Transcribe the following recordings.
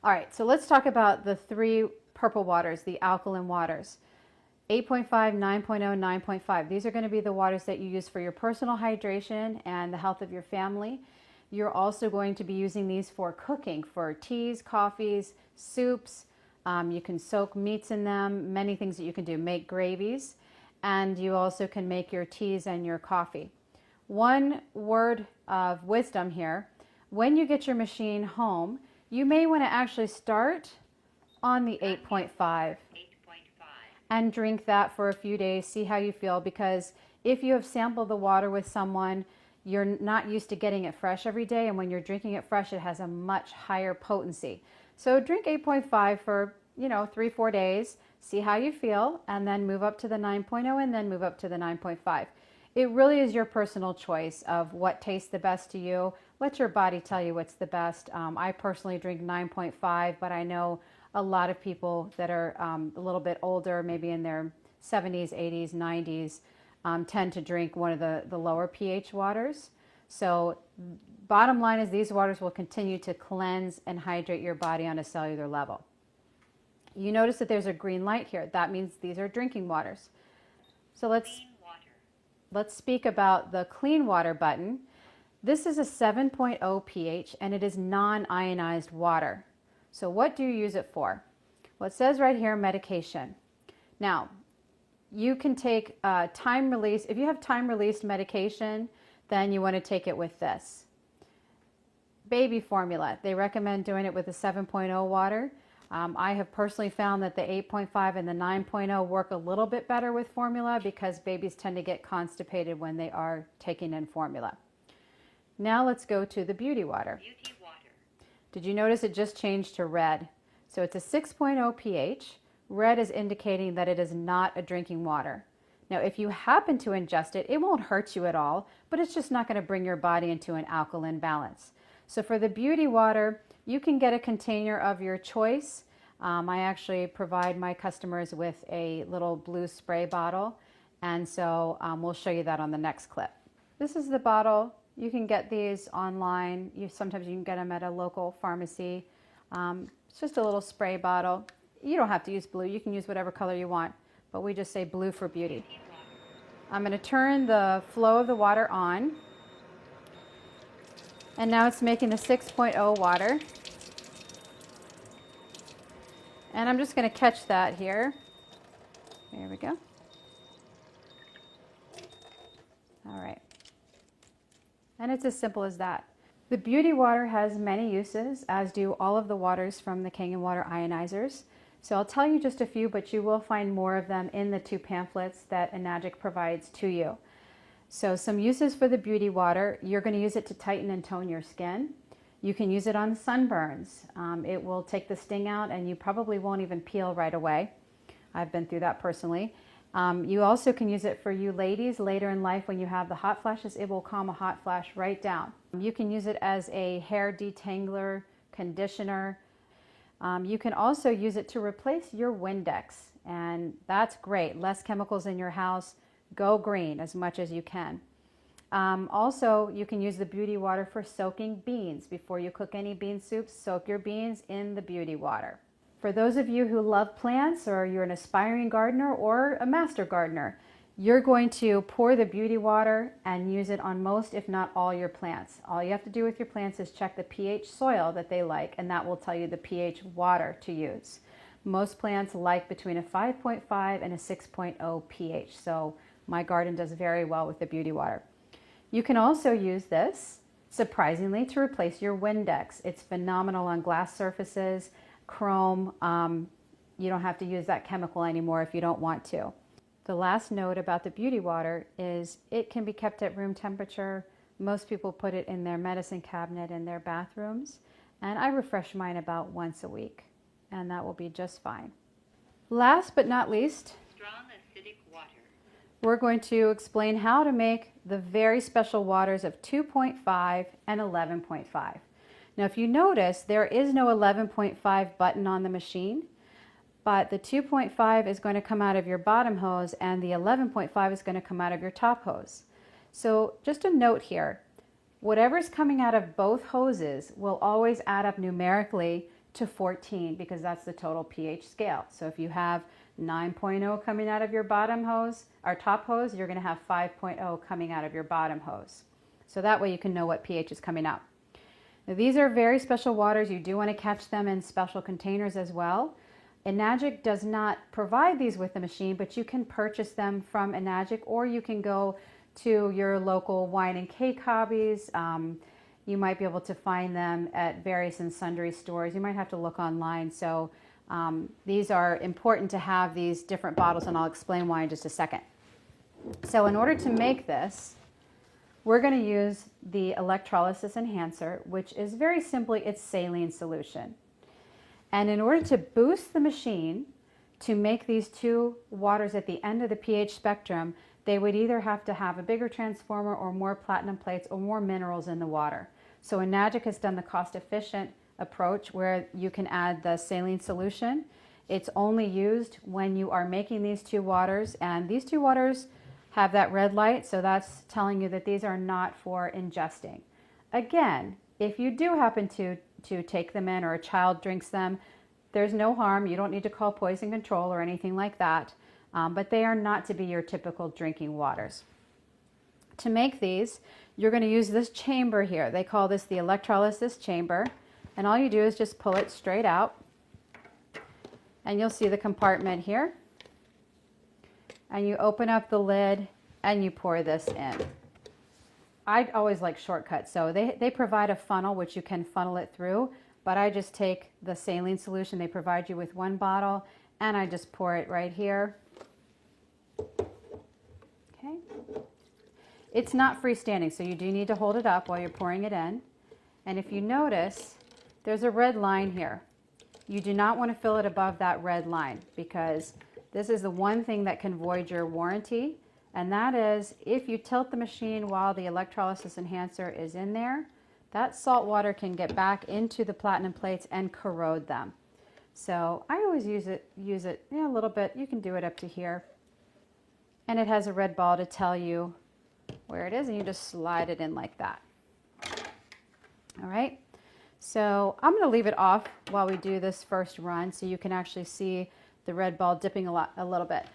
All right, so let's talk about the three purple waters, the alkaline waters. 8.5, 9.0, 9.5. These are going to be the waters that you use for your personal hydration and the health of your family. You're also going to be using these for cooking, for teas, coffees, soups. You can soak meats in them, many things that you can do, make gravies, and you also can make your teas and your coffee. One word of wisdom here, when you get your machine home, you may want to actually start on the 8.5 and drink that for a few days, see how you feel, because if you have sampled the water with someone, you're not used to getting it fresh every day, and when you're drinking it fresh, it has a much higher potency. So drink 8.5 for 3-4 days, see how you feel, and then move up to the 9.0 and then move up to the 9.5. It really is your personal choice of what tastes the best to you. Let your body tell you what's the best. I personally drink 9.5, but I know a lot of people that are a little bit older, maybe in their 70s, 80s, 90s, tend to drink one of the lower pH waters. So bottom line is these waters will continue to cleanse and hydrate your body on a cellular level. You notice that there's a green light here. That means these are drinking waters. So let's speak about the clean water button. This is a 7.0 pH and it is non-ionized water. So what do you use it for? Well, it says right here, medication. Now, you can take time release. If you have time released medication, then you want to take it with this. Baby formula, they recommend doing it with the 7.0 water. I have personally found that the 8.5 and the 9.0 work a little bit better with formula because babies tend to get constipated when they are taking in formula. Now let's go to the beauty water. Did you notice it just changed to red? So it's a 6.0 pH. Red is indicating that it is not a drinking water. Now, if you happen to ingest it, it won't hurt you at all, but it's just not going to bring your body into an alkaline balance. So for the beauty water, you can get a container of your choice. I actually provide my customers with a little blue spray bottle, and so we'll show you that on the next clip. This is the bottle. You can get these online. Sometimes you can get them at a local pharmacy. It's just a little spray bottle. You don't have to use blue. You can use whatever color you want, but we just say blue for beauty. I'm going to turn the flow of the water on. And now it's making the 6.0 water. And I'm just going to catch that here. There we go. All right. And it's as simple as that. The beauty water has many uses, as do all of the waters from the Kangen water ionizers. So I'll tell you just a few, but you will find more of them in the two pamphlets that Enagic provides to you. So some uses for the beauty water: you're going to use it to tighten and tone your skin. You can use it on sunburns. It will take the sting out and you probably won't even peel right away. I've been through that personally. You also can use it for you ladies later in life when you have the hot flashes. It will calm a hot flash right down. You can use it as a hair detangler, conditioner. You can also use it to replace your Windex, and that's great. Less chemicals in your house. Go green as much as you can. Also, you can use the beauty water for soaking beans. Before you cook any bean soups, soak your beans in the beauty water. For those of you who love plants, or you're an aspiring gardener or a master gardener, you're going to pour the beauty water and use it on most, if not all, your plants. All you have to do with your plants is check the pH soil that they like, and that will tell you the pH water to use. Most plants like between a 5.5 and a 6.0 pH, so my garden does very well with the beauty water. You can also use this, surprisingly, to replace your Windex. It's phenomenal on glass surfaces, chrome. You don't have to use that chemical anymore if you don't want to. The last note about the beauty water is it can be kept at room temperature. Most people put it in their medicine cabinet in their bathrooms, and I refresh mine about once a week, and that will be just fine. Last but not least, strong acidic water. We're going to explain how to make the very special waters of 2.5 and 11.5. Now, if you notice, there is no 11.5 button on the machine, but the 2.5 is going to come out of your bottom hose and the 11.5 is going to come out of your top hose. So just a note here, whatever's coming out of both hoses will always add up numerically to 14 because that's the total pH scale. So if you have 9.0 coming out of your bottom hose, or top hose, you're going to have 5.0 coming out of your bottom hose. So that way you can know what pH is coming out. Now, these are very special waters. You do want to catch them in special containers as well. Enagic does not provide these with the machine, but you can purchase them from Enagic, or you can go to your local wine and cake hobbies. You might be able to find them at various and sundry stores. You might have to look online. So these are important to have, these different bottles, and I'll explain why in just a second. So in order to make this, we're going to use the electrolysis enhancer, which is very simply its saline solution. And in order to boost the machine to make these two waters at the end of the pH spectrum, they would either have to have a bigger transformer or more platinum plates or more minerals in the water. So Enagic has done the cost-efficient approach where you can add the saline solution. It's only used when you are making these two waters, and these two waters have that red light, so that's telling you that these are not for ingesting. Again, if you do happen to take them in, or a child drinks them, there's no harm. You don't need to call poison control or anything like that, but they are not to be your typical drinking waters. To make these, you're going to use this chamber here. They call this the electrolysis chamber, and all you do is just pull it straight out, and you'll see the compartment here, and you open up the lid and you pour this in. I always like shortcuts, so they provide a funnel which you can funnel it through, but I just take the saline solution they provide you with one bottle, and I just pour it right here. Okay. It's not freestanding, so you do need to hold it up while you're pouring it in. And if you notice, there's a red line here. You do not want to fill it above that red line, because this is the one thing that can void your warranty, and that is if you tilt the machine while the electrolysis enhancer is in there, that salt water can get back into the platinum plates and corrode them. So I always use it a little bit. You can do it up to here. And it has a red ball to tell you where it is, and you just slide it in like that. All right. So I'm going to leave it off while we do this first run so you can actually see the red ball dipping a little bit.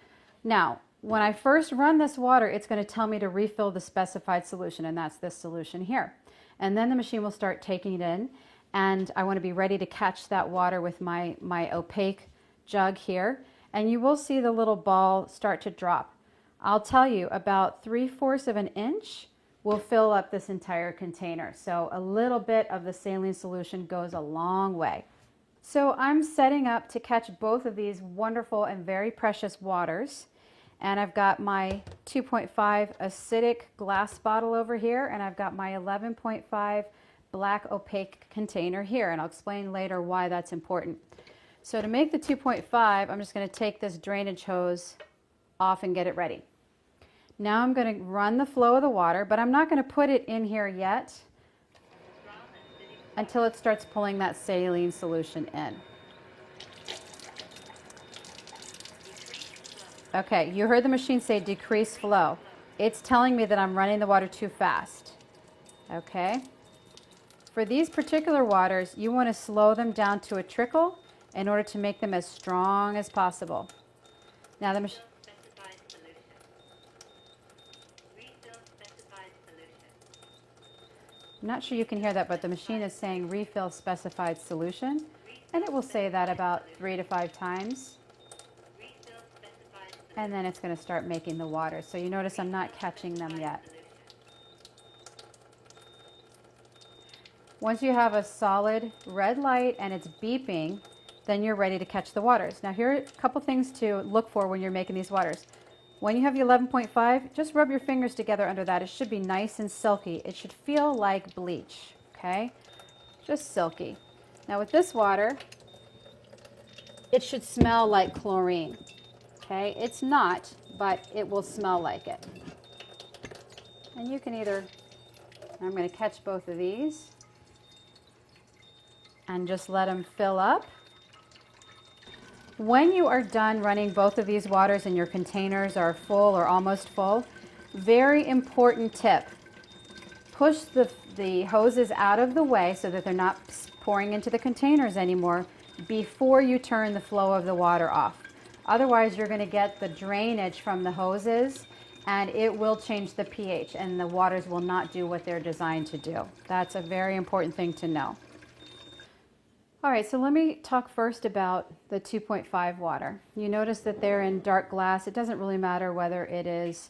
Now, when I first run this water, it's going to tell me to refill the specified solution, and that's this solution here. And then the machine will start taking it in, and I want to be ready to catch that water with my opaque jug here, and you will see the little ball start to drop. I'll tell you, about 3/4 of an inch will fill up this entire container. So a little bit of the saline solution goes a long way. So I'm setting up to catch both of these wonderful and very precious waters. And I've got my 2.5 acidic glass bottle over here, and I've got my 11.5 black opaque container here. And I'll explain later why that's important. So to make the 2.5, I'm just going to take this drainage hose off and get it ready. Now I'm going to run the flow of the water, but I'm not going to put it in here yet until it starts pulling that saline solution in. Okay, you heard the machine say decrease flow. It's telling me that I'm running the water too fast. Okay. For these particular waters, you want to slow them down to a trickle in order to make them as strong as possible. Now the machine. I'm not sure you can hear that, but the machine is saying refill specified solution, and it will say that about 3 to 5 times. And then it's going to start making the water. So you notice I'm not catching them yet. Once you have a solid red light and it's beeping, then you're ready to catch the waters. Now here are a couple things to look for when you're making these waters. When you have the 11.5, just rub your fingers together under that. It should be nice and silky. It should feel like bleach, okay? Just silky. Now with this water, it should smell like chlorine, okay? It's not, but it will smell like it. And you can either, I'm going to catch both of these and just let them fill up. When you are done running both of these waters and your containers are full or almost full, very important tip, push the the hoses out of the way so that they're not pouring into the containers anymore before you turn the flow of the water off. Otherwise, you're going to get the drainage from the hoses and it will change the pH and the waters will not do what they're designed to do. That's a very important thing to know. All right, so let me talk first about the 2.5 water. You notice that they're in dark glass. It doesn't really matter whether it is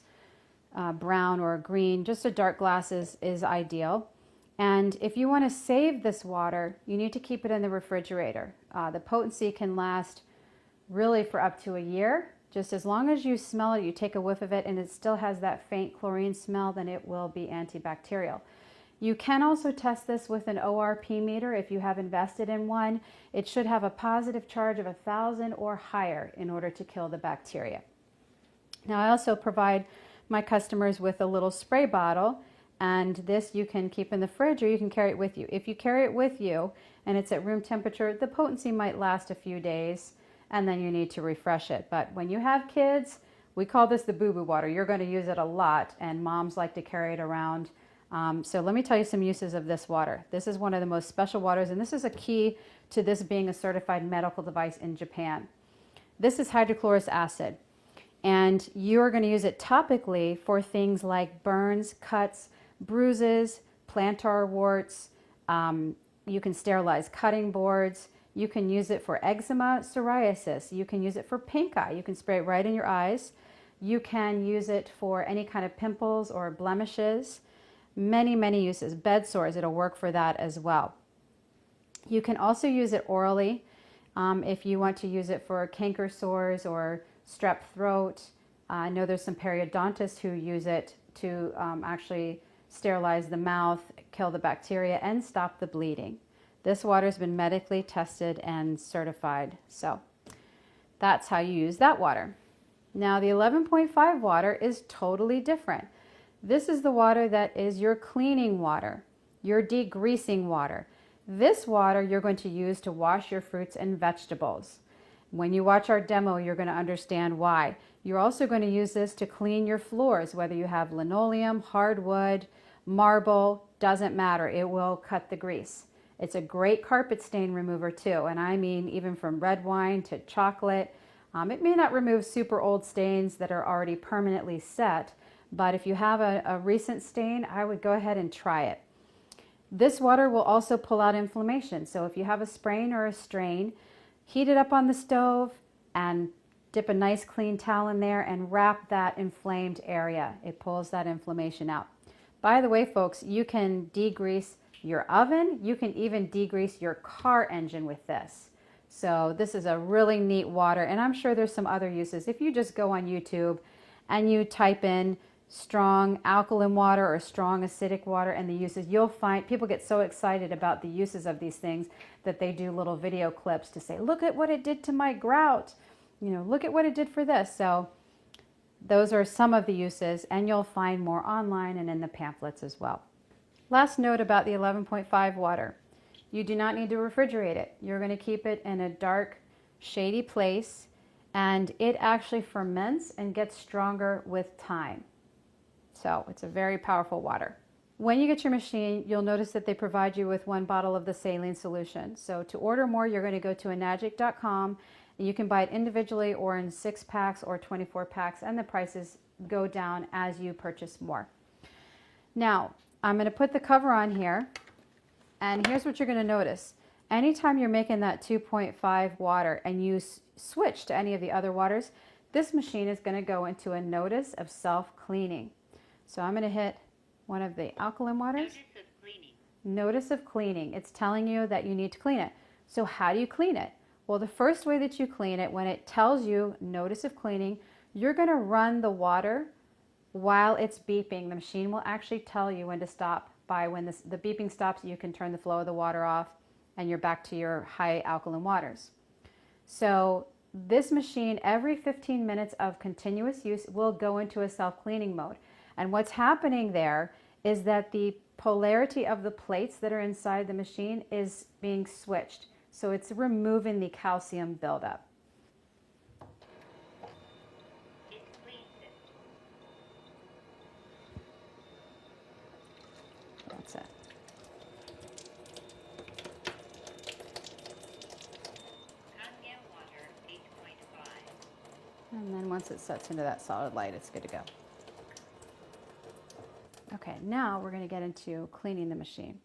brown or green, just a dark glass is ideal. And if you want to save this water, you need to keep it in the refrigerator. The potency can last really for up to a year. Just as long as you smell it, you take a whiff of it, and it still has that faint chlorine smell, then it will be antibacterial. You can also test this with an ORP meter if you have invested in one. It should have a positive charge of 1,000 or higher in order to kill the bacteria. Now, I also provide my customers with a little spray bottle, and this you can keep in the fridge or you can carry it with you. If you carry it with you and it's at room temperature, the potency might last a few days and then you need to refresh it. But when you have kids, we call this the boo-boo water. You're going to use it a lot, and moms like to carry it around. So let me tell you some uses of this water. This is one of the most special waters, and this is a key to this being a certified medical device in Japan. This is hydrochloric acid, and you're going to use it topically for things like burns, cuts, bruises, plantar warts. You can sterilize cutting boards. You can use it for eczema, psoriasis. You can use it for pink eye. You can spray it right in your eyes. You can use it for any kind of pimples or blemishes. Many, many uses. Bed sores, it'll work for that as well. You can also use it orally if you want to use it for canker sores or strep throat. I know there's some periodontists who use it to actually sterilize the mouth, kill the bacteria, and stop the bleeding. This water has been medically tested and certified, so that's how you use that water. Now, the 11.5 water is totally different. This is the water that is your cleaning water, your degreasing water. This water you're going to use to wash your fruits and vegetables. When you watch our demo, you're going to understand why. You're also going to use this to clean your floors, whether you have linoleum, hardwood, marble, doesn't matter. It will cut the grease. It's a great carpet stain remover too, and I mean even from red wine to chocolate. It may not remove super old stains that are already permanently set, but if you have a recent stain, I would go ahead and try it. This water will also pull out inflammation, so if you have a sprain or a strain, heat it up on the stove and dip a nice clean towel in there and wrap that inflamed area. It pulls that inflammation out. By the way, folks, you can degrease your oven. You can even degrease your car engine with this. So this is a really neat water, and I'm sure there's some other uses. If you just go on YouTube and you type in strong alkaline water or strong acidic water and the uses, you'll find people get so excited about the uses of these things that they do little video clips to say, look at what it did to my grout, you know, look at what it did for this. So those are some of the uses, and you'll find more online and in the pamphlets as well. Last note about the 11.5 water. You do not need to refrigerate it. You're going to keep it in a dark, shady place, and it actually ferments and gets stronger with time. So it's a very powerful water. When you get your machine, you'll notice that they provide you with 1 bottle of the saline solution. So to order more, you're going to go to Enagic.com, and you can buy it individually or in 6 packs or 24 packs, and the prices go down as you purchase more. Now, I'm going to put the cover on here, and here's what you're going to notice. Anytime you're making that 2.5 water and you switch to any of the other waters, this machine is going to go into a notice of self-cleaning. So I'm going to hit one of the alkaline waters. Notice of cleaning. Notice of cleaning. It's telling you that you need to clean it. So how do you clean it? Well, the first way that you clean it, when it tells you notice of cleaning, you're going to run the water while it's beeping. The machine will actually tell you when to stop. When the beeping stops, you can turn the flow of the water off and you're back to your high alkaline waters. So this machine, every 15 minutes of continuous use, will go into a self-cleaning mode. And what's happening there is that the polarity of the plates that are inside the machine is being switched. So it's removing the calcium buildup. It cleans it. That's it. And then once it sets into that solid light, it's good to go. Okay, now we're going to get into cleaning the machine.